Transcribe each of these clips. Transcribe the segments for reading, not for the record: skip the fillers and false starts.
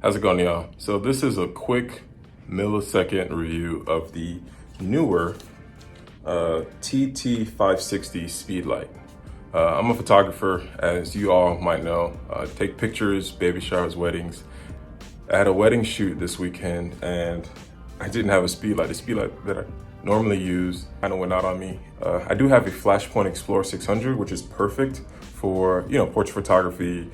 How's it going, y'all? So this is a quick millisecond review of the Neewer TT560 Speedlight. I'm a photographer, as you all might know. Take pictures, baby showers, weddings. I had a wedding shoot this weekend and I didn't have a speedlight. The speedlight that I normally use kind of went out on me. I do have a Flashpoint Explorer 600, which is perfect for, portrait photography,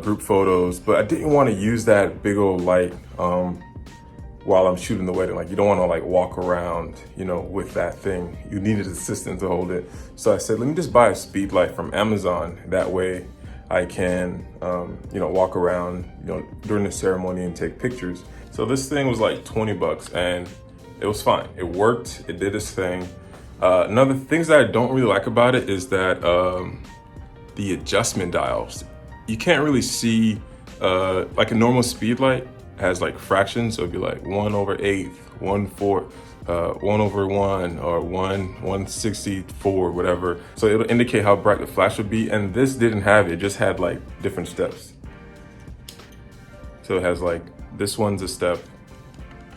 group photos, but I didn't want to use that big old light while I'm shooting the wedding. Like, you don't want to like walk around, with that thing. You need an assistant to hold it. So I said, let me just buy a speedlight from Amazon. That way I can, walk around, during the ceremony and take pictures. So this thing was like 20 bucks and it was fine. It worked, it did its thing. Another things that I don't really like about it is that the adjustment dials, you can't really see, like a normal speedlight has like fractions. So it'd be like 1/8, 1/4, 1/1, or 1/164, whatever. So it'll indicate how bright the flash would be. And this didn't have it, just had like different steps. So it has like, this one's a step,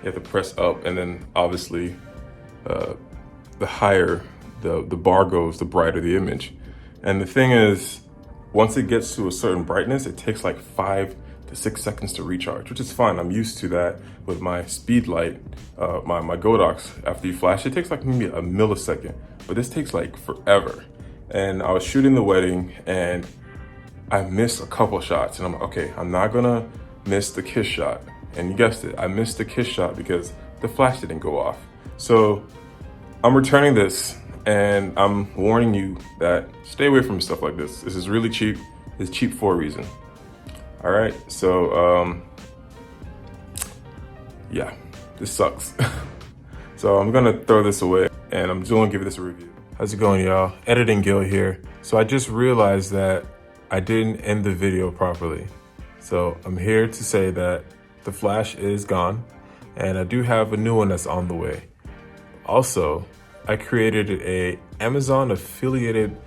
you have to press up, and then obviously the higher the bar goes, the brighter the image. And the thing is, once it gets to a certain brightness, it takes like 5 to 6 seconds to recharge, which is fine. I'm used to that with my Speedlight, my Godox. After you flash, it takes like maybe a millisecond, but this takes like forever. And I was shooting the wedding and I missed a couple shots, and I'm like, okay, I'm not gonna miss the kiss shot. And you guessed it, I missed the kiss shot because the flash didn't go off. So I'm returning this, and I'm warning you that stay away from stuff like this. This is really cheap. It's cheap for a reason. All right, so yeah, this sucks. So I'm gonna throw this away, and I'm just gonna give this a review. How's it going, y'all? Editing Gil here. So I just realized that I didn't end the video properly. So I'm here to say that the flash is gone, and I do have a new one that's on the way. Also, I created a Amazon affiliated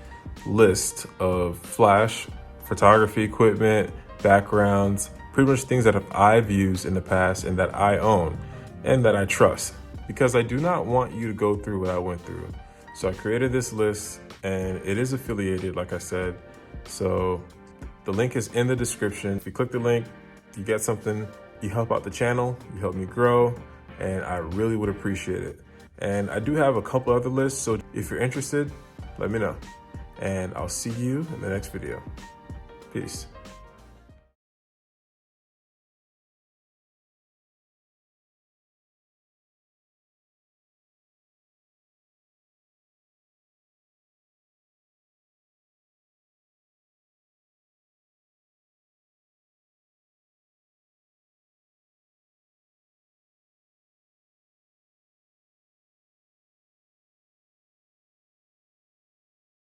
list of flash, photography equipment, backgrounds, pretty much things that I've used in the past and that I own and that I trust, because I do not want you to go through what I went through. So I created this list, and it is affiliated, like I said. So the link is in the description. If you click the link, you get something, you help out the channel, you help me grow, and I really would appreciate it. And I do have a couple other lists, so if you're interested, let me know. And I'll see you in the next video. Peace.